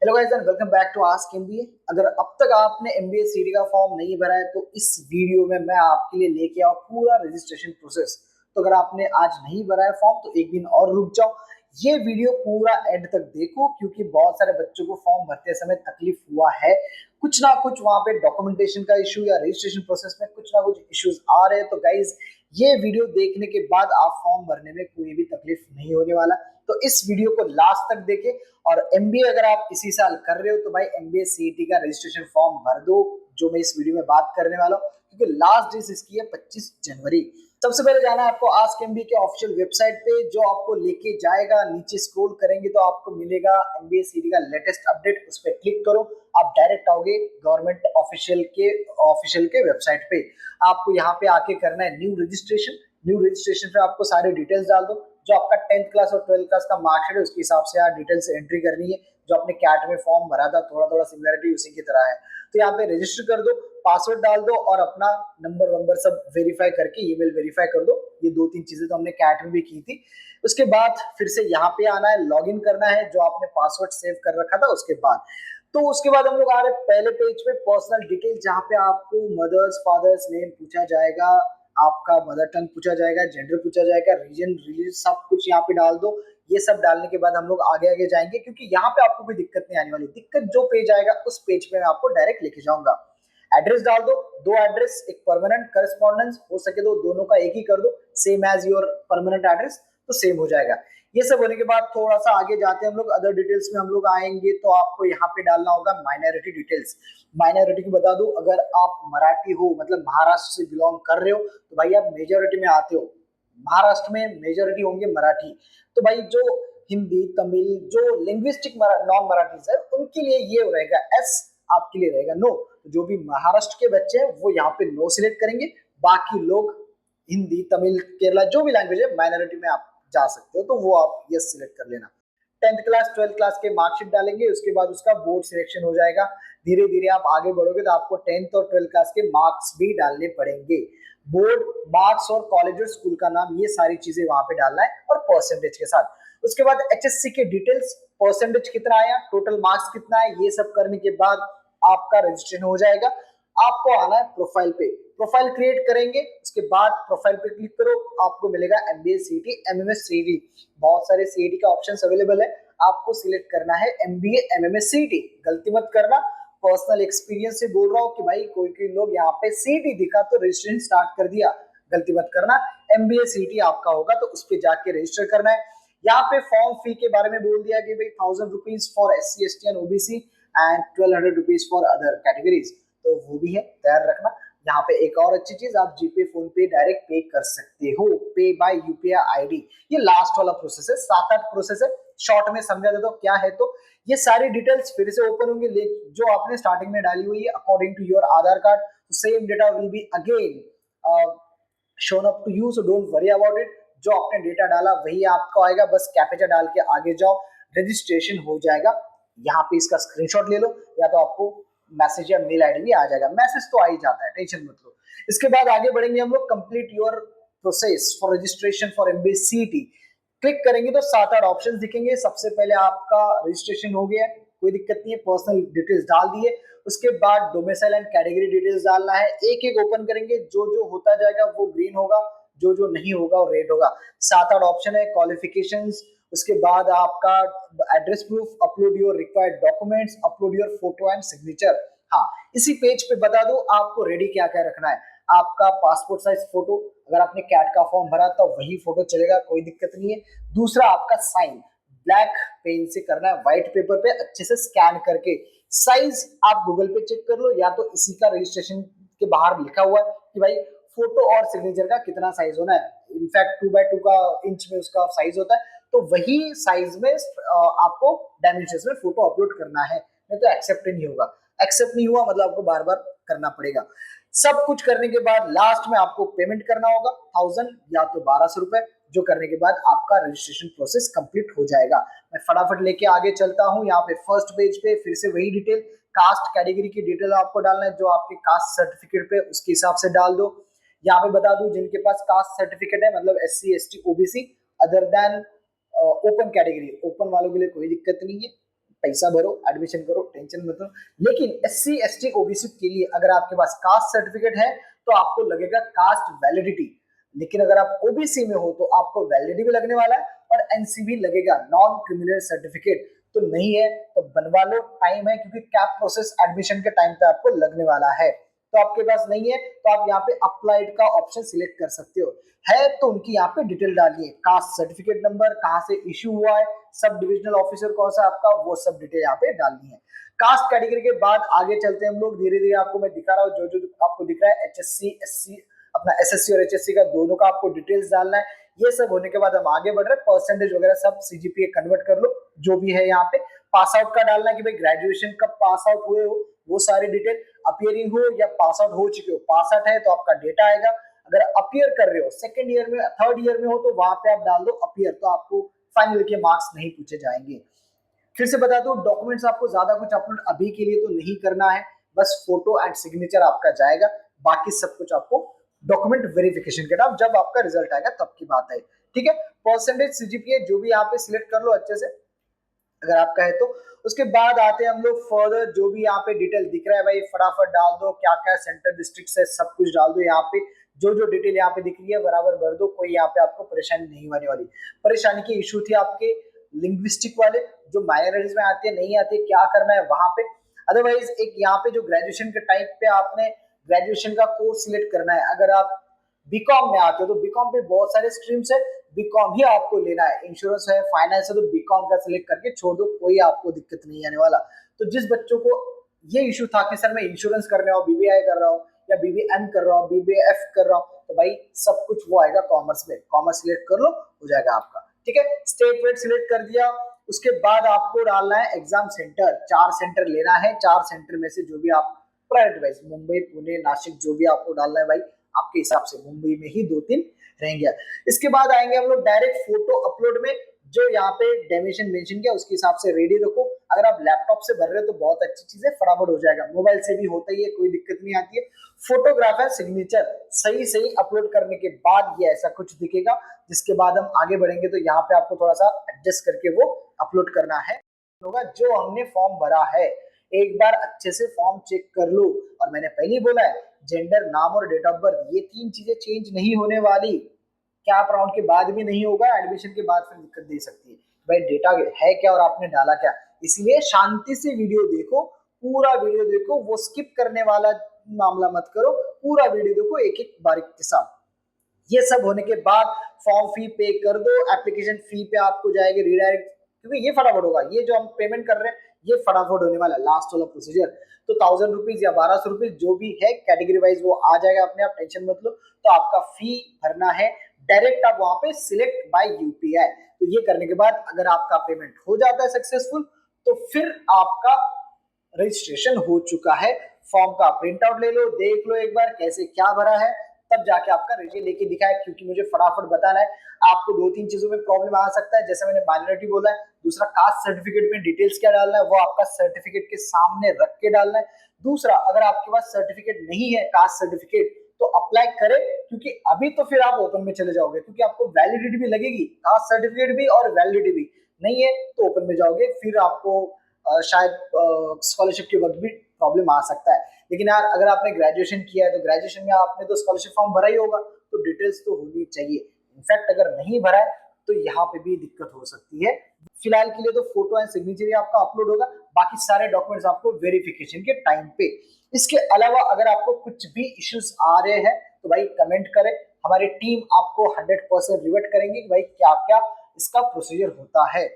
Hello guys and welcome back to ask MBA. अगर अब तक आपने एमबीए सीडी का फॉर्म नहीं भरा है तो इस वीडियो में मैं आपके लिए लेके आऊँ पूरा रजिस्ट्रेशन प्रोसेस। तो अगर आपने आज नहीं भरा है फॉर्म तो एक दिन और रुक जाओ, ये वीडियो पूरा एंड तक देखो क्योंकि बहुत सारे बच्चों को फॉर्म भरते समय तकलीफ हुआ है। कुछ ना कुछ वहां पे डॉक्यूमेंटेशन का इशू या रजिस्ट्रेशन प्रोसेस में कुछ ना कुछ इश्यूज आ रहे हैं। तो गाइज ये वीडियो देखने के बाद आप फॉर्म भरने में कोई भी तकलीफ नहीं होने वाला। तो इस वीडियो को लास्ट तक देखें। और एमबीए अगर आप इसी साल कर रहे हो तो भाई एमबीए सीईटी का रजिस्ट्रेशन फॉर्म भर दो, जो मैं इस वीडियो में बात करने वाला हूँ, क्योंकि लास्ट डेट इसकी है 25 जनवरी। सबसे पहले जाना है आपको आस्क एमबीए के ऑफिशियल वेबसाइट पे, जो आपको लेके जाएगा। नीचे स्क्रॉल करेंगे तो आपको मिलेगा एमबीए सीईटी का लेटेस्ट अपडेट, उस पर क्लिक करो, आप डायरेक्ट आओगे गवर्नमेंट ऑफिशियल के वेबसाइट पे। आपको यहाँ पे आके करना है न्यू रजिस्ट्रेशन। न्यू रजिस्ट्रेशन पे आपको सारे डिटेल्स डाल दो, जो आपका 10th क्लास और 12th क्लास का मार्कशीट है उसके हिसाब से आप डिटेल्स एंट्री करनी है। जो आपने कैट में फॉर्म भरा था थोड़ा थोड़ा सिमिलरिटी उसी की तरह है। तो यहाँ पे रजिस्टर कर दो, पासवर्ड डाल दो और अपना नंबर सब वेरीफाई करके ईमेल वेरीफाई कर दो। ये दो तीन चीजें तो हमने कैट में भी की थी। उसके बाद फिर से यहाँ पे आना है, लॉगिन करना है जो आपने पासवर्ड सेव कर रखा था उसके बाद। तो उसके बाद हम लोग आ रहे पहले पेज पे, पर्सनल डिटेल, जहाँ पे आपको मदर्स फादर्स नेम पूछा जाएगा, आपका मदर टंग पूछा जाएगा, जेंडर पूछा जाएगा, रीजन रिलीजन सब कुछ यहाँ पे डाल दो। ये सब डालने के बाद हम लोग आगे आगे जाएंगे, क्योंकि यहाँ पे आपको कोई दिक्कत नहीं आने वाली। दिक्कत जो पेज आएगा उस पेज पे मैं आपको डायरेक्ट लेके जाऊंगा। एड्रेस डाल दो, दो एड्रेस, एक परमानेंट करस्पॉन्डेंस हो सके तो दोनों का एक ही कर दो, same as your permanent address, तो सेम हो जाएगा। ये सब होने के बाद थोड़ा सा आगे जाते हैं हम लोग, अदर डिटेल्स में हम लोग आएंगे तो आपको यहाँ पे डालना होगा माइनॉरिटी डिटेल्स। माइनॉरिटी की बता दूं, अगर आप मराठी हो, मतलब महाराष्ट्र से बिलोंग कर रहे हो, तो भाई आप मेजोरिटी में आते हो। महाराष्ट्र में मेजोरिटी होंगे मराठी। तो भाई जो हिंदी तमिल जो लिंग्विस्टिक नॉन मराठीज है उनके लिए ये रहेगा एस, आपके लिए रहेगा नो। जो भी महाराष्ट्र के बच्चे हैं वो यहाँ पे नो सिलेक्ट करेंगे। बाकी लोग हिंदी तमिल केरला जो भी लैंग्वेज है माइनॉरिटी में आप जा सकते हो, तो वो आप यस सिलेक्ट कर लेना। 10th क्लास 12th क्लास के मार्कशीट डालेंगे, उसके बाद उसका बोर्ड सिलेक्शन हो जाएगा। धीरे धीरे आप आगे बढ़ोगे तो आपको 10th और 12th क्लास के मार्क्स भी डालने पड़ेंगे। बोर्ड मार्क्स और कॉलेज और स्कूल का नाम, ये सारी चीजें वहां पे डालना है और परसेंटेज के साथ। उसके बाद एचएससी के डिटेल्स, परसेंटेज कितना आया, टोटल मार्क्स कितना है, ये सब करने के बाद आपका रजिस्ट्रेशन हो जाएगा। आपको आना है प्रोफाइल पे, प्रोफाइल क्रिएट करेंगे। उसके बाद प्रोफाइल पे क्लिक करो, आपको मिलेगा एमबीए सीईटी एमएमएस सीईटी। बहुत सारे सीईटी का ऑप्शंस अवेलेबल है, आपको सिलेक्ट करना है एमबीए एमएमएस सीईटी। गलती मत करना, पर्सनल एक्सपीरियंस से बोल रहा हूँ कि भाई कोई कोई लोग यहाँ पे सीईटी दिखा तो रजिस्ट्रेशन स्टार्ट कर दिया, गलती मत करना। एमबीए सीईटी आपका होगा तो उस पर जाके रजिस्टर करना है। यहाँ पे फॉर्म फी के बारे में बोल दिया कि भाई 1000 rupees for SC ST and OBC and 1200 rupees for other categories, तो वो भी है, तैयार रखना। यहाँ पे एक और अच्छी चीज, आप जीपे फोन पे डायरेक्ट पे कर सकते हो, पे बाय यूपीआई आईडी। ये लास्ट वाला प्रोसेस है, 7-8 प्रोसेस है, शॉर्ट में समझा दे तो क्या है। तो ये सारी डिटेल्स फिर से ओपन होंगे, जो आपने स्टार्टिंग में डाली हुई है according to your Aadhaar card, same data will be again shown up to you, so don't worry about it. जो आपने डेटा डाला वही आपको आएगा, बस कैप्चा डाल के आगे जाओ, रजिस्ट्रेशन हो जाएगा। यहाँ पे इसका स्क्रीनशॉट ले लो, या तो आपको मैसेज या मेल आईडी भी आ जाएगा। मैसेज तो आ ही जाता है, टेंशन मत लो। इसके बाद आगे बढ़ेंगे हम लोग, complete your process for registration for MBA CET. Click करेंगे तो 7-8 ऑप्शन दिखेंगे। सबसे पहले आपका रजिस्ट्रेशन हो गया, कोई दिक्कत नहीं है, पर्सनल डिटेल्स डाल दिए। उसके बाद डोमिसाइल एंड कैटेगरी डिटेल्स डालना है, एक एक ओपन करेंगे, जो जो होता जाएगा वो ग्रीन होगा, जो जो नहीं होगा वो रेड होगा। 7-8 ऑप्शन है, क्वालिफिकेशंस, उसके बाद आपका address proof, upload your required documents, upload your photo and signature. हाँ, इसी पेज पे बता दो आपको रेडी क्या क्या रखना है। आपका पासपोर्ट साइज फोटो, अगर आपने कैट का फॉर्म भरा तो वही फोटो चलेगा, कोई दिक्कत नहीं है। दूसरा आपका साइन, ब्लैक पेन से करना है, व्हाइट पेपर पे अच्छे से स्कैन करके। साइज आप गूगल पे चेक कर लो, या तो इसी का रजिस्ट्रेशन के बाहर लिखा हुआ है कि भाई फोटो और सिग्नेचर का कितना साइज होना है। इनफैक्ट 2x2 का इंच में उसका साइज होता है, तो वही साइज में आपको डायमेंशन में फोटो अपलोड करना है, नहीं तो एक्सेप्ट नहीं होगा। एक्सेप्ट नहीं हुआ मतलब आपको बार बार करना पड़ेगा। सब कुछ करने के बाद लास्ट में आपको पेमेंट करना होगा 1000 या तो 1200 रुपए, जो करने के बाद आपका रजिस्ट्रेशन प्रोसेस कंप्लीट हो जाएगा। मैं फटाफट लेके आगे चलता हूँ। यहाँ पे फर्स्ट पेज पे फिर से वही डिटेल, कास्ट कैटेगरी की डिटेल आपको डालना है, जो आपके कास्ट सर्टिफिकेट पे उसके हिसाब से डाल दो। यहाँ पे बता दूं, जिनके पास कास्ट सर्टिफिकेट है, मतलब SC ST OBC other than open category, open वालों के लिए कोई दिक्कत नहीं है, पैसा भरो, एडमिशन करो, टेंशन मत लो। लेकिन एससी एसटी ओबीसी के लिए अगर आपके पास कास्ट सर्टिफिकेट है तो आपको लगेगा कास्ट वैलिडिटी, लेकिन अगर आप ओबीसी में हो तो आपको वैलिडिटी भी लगने वाला है और एनसी भी लगेगा, नॉन क्रिमिनल सर्टिफिकेट तो नहीं है तो बनवा लो, टाइम है, क्योंकि कैप प्रोसेस एडमिशन के टाइम पे आपको लगने वाला है। तो आपके पास नहीं है तो आप यहाँ पे अप्लाइड का ऑप्शन सिलेक्ट कर सकते हो। है तो उनकी यहाँ पे डिटेल डालिए, कास्ट सर्टिफिकेट नंबर, कहाँ से इश्यू हुआ है, सब डिविजनल ऑफिसर कौन सा आपका, वो सब डिटेल यहाँ पे डालनी है। कास्ट कैटेगरी के बाद आगे चलते हैं हम लोग, धीरे धीरे आपको मैं दिखा रहा हूँ जो जो आपको दिख रहा है, एचएससी एससी अपना एसएससी और एचएससी का दोनों का आपको डिटेल्स डालना है। ये सब होने के बाद हम आगे बढ़ रहे हैं, परसेंटेज वगैरह सब सीजीपीए कन्वर्ट कर लो जो भी है यहाँ पे। पास आउट का डालना है कि भाई ग्रेजुएशन कब पास आउट हुए हो, वो सारी डिटेल, अपियरिंग हो या पास आउट हो चुके हो, पास आउट है तो आपका डेटा आएगा, अगर अपियर कर रहे हो सेकंड ईयर में थर्ड ईयर में हो तो वहां पे आप डाल दो अपियर, तो आपको फाइनल के मार्क्स नहीं पूछे जाएंगे। फिर से बता दूं, डॉक्यूमेंट्स आपको ज्यादा कुछ अपलोड अभी के लिए तो नहीं करना है, बस फोटो एंड सिग्नेचर आपका जाएगा, बाकी सब कुछ आपको डॉक्यूमेंट वेरिफिकेशन के टाइम जब आपका रिजल्ट आएगा तब की बात है। ठीक है, परसेंटेज सीजीपीए जो भी यहाँ पे सिलेक्ट कर लो अच्छे से अगर आपका है तो। उसके बाद आते हैं हम लोग फर्दर, जो भी यहाँ पे डिटेल दिख रहा है भाई फटाफट डाल दो, क्या क्या सेंटर डिस्ट्रिक्ट है सब कुछ डाल दो यहाँ पे, जो जो डिटेल यहाँ पे दिख रही है बराबर भर दो, कोई यहाँ पे आपको परेशानी नहीं होने वाली। परेशानी की इशू थी आपके लिंग्विस्टिक वाले, जो माइनॉरिटीज में आते हैं नहीं आते, क्या करना है वहां पे। अदरवाइज एक यहाँ पे जो ग्रेजुएशन के टाइप पे आपने ग्रेजुएशन का कोर्स सिलेक्ट करना है, अगर आप बीकॉम में आते हो तो बीकॉम पे बहुत सारे स्ट्रीम्स है, बीकॉम ही आपको लेना है, इंश्योरेंस है, फाइनेंस है, तो बीकॉम का सिलेक्ट करके छोड़ दो, कोई आपको दिक्कत नहीं आने वाला। तो जिस बच्चों को ये इशू था कि सर मैं इंश्योरेंस कर रहा हूँ, बीबीआई कर रहा हूँ या बीबीएम कर रहा हूँ, बीबीएफ कर रहा हूँ, तो भाई सब कुछ वो आएगा कॉमर्स में, कॉमर्स सिलेक्ट कर लो हो जाएगा आपका। ठीक है, स्टेट वेट सिलेक्ट कर दिया, उसके बाद आपको डालना है एग्जाम सेंटर, 4 सेंटर लेना है, 4 सेंटर में से जो भी आप प्रायोरिटी वाइज मुंबई पुणे नासिक जो भी आपको डालना है भाई आपके हिसाब से, मुंबई में ही 2-3 रहेंगे। इसके बाद आएंगे हम लोग डायरेक्ट फोटो अपलोड में, जो यहाँ पे डेमिनेशन मेंशन किया उसके हिसाब से रेडी रखो। अगर आप लैपटॉप से भर रहे हो तो बहुत अच्छी चीज है, फटाफट हो जाएगा, मोबाइल से भी होता ही है, कोई दिक्कत नहीं आती है। फोटोग्राफ है, सिग्नेचर सही सही अपलोड करने के बाद ये ऐसा कुछ दिखेगा, जिसके बाद हम आगे बढ़ेंगे तो यहाँ पे आपको थोड़ा सा एडजस्ट करके वो अपलोड करना है होगा। जो हमने फॉर्म भरा है एक बार अच्छे से फॉर्म चेक कर लो, और मैंने पहले ही बोला है जेंडर, नाम और डेट ऑफ बर्थ, ये 3 चीजें चेंज नहीं होने वाली, कैप राउंड के बाद भी नहीं होगा, एडमिशन के बाद फिर दिक्कत दे सकती है भाई डेटा है क्या और आपने डाला क्या। इसलिए शांति से वीडियो देखो, पूरा वीडियो देखो, वो स्किप करने वाला मामला मत करो, पूरा वीडियो देखो एक एक बारीक के साथ। ये सब होने के बाद फॉर्म फी पे कर दो, एप्लीकेशन फी पे आपको जाएगी रीडायरेक्ट, क्योंकि ये फटाफट होगा, ये जो हम पेमेंट कर रहे हैं ये फटाफट होने वाला है, लास्ट वाला प्रोसीजर। तो 1000 रुपीज या 1200 रुपीज जो भी है कैटेगरी वाइज वो आ जाएगा अपने आप, टेंशन मत लो। तो आपका फी भरना है डायरेक्ट, आप वहां पे सिलेक्ट बाय यूपीआई, तो ये करने के बाद अगर आपका पेमेंट हो जाता है सक्सेसफुल तो फिर आपका रजिस्ट्रेशन हो चुका है। फॉर्म का प्रिंट आउट ले लो, देख लो एक बार कैसे क्या भरा है, तब जाके आपका रिजल्ट लेके दिखाए, क्योंकि मुझे फटाफट बताना है। आपको 2-3 चीजों में प्रॉब्लम आ सकता है, जैसे मैंने माइनॉरिटी बोला है, दूसरा कास्ट सर्टिफिकेट में डिटेल्स क्या डालना है वो आपका सर्टिफिकेट के सामने रख के डालना है। दूसरा, अगर आपके पास सर्टिफिकेट नहीं है कास्ट सर्टिफिकेट तो अप्लाई करें, क्योंकि अभी तो फिर आप ओपन में चले जाओगे, क्योंकि आपको वैलिडिटी भी लगेगी, कास्ट सर्टिफिकेट भी और वैलिडिटी भी नहीं है तो ओपन में जाओगे, फिर आपको शायद स्कॉलरशिप के वक्त भी प्रॉब्लम आ सकता है। लेकिन यार अगर आपने ग्रेजुएशन किया है तो ग्रेजुएशन में आपने तो स्कॉलरशिप फॉर्म भरा ही होगा, तो डिटेल्स तो होनी चाहिए। इनफैक्ट अगर नहीं भरा है तो यहाँ पे भी दिक्कत हो सकती है। फिलहाल के लिए तो फोटो एंड सिग्नेचर आपका अपलोड होगा, बाकी सारे डॉक्यूमेंट्स आपको वेरिफिकेशन के टाइम पे। इसके अलावा अगर आपको कुछ भी इश्यूज आ रहे हैं तो भाई कमेंट करें, हमारी टीम आपको 100% रिवर्ट करेंगे कि भाई क्या क्या इसका प्रोसीजर होता है।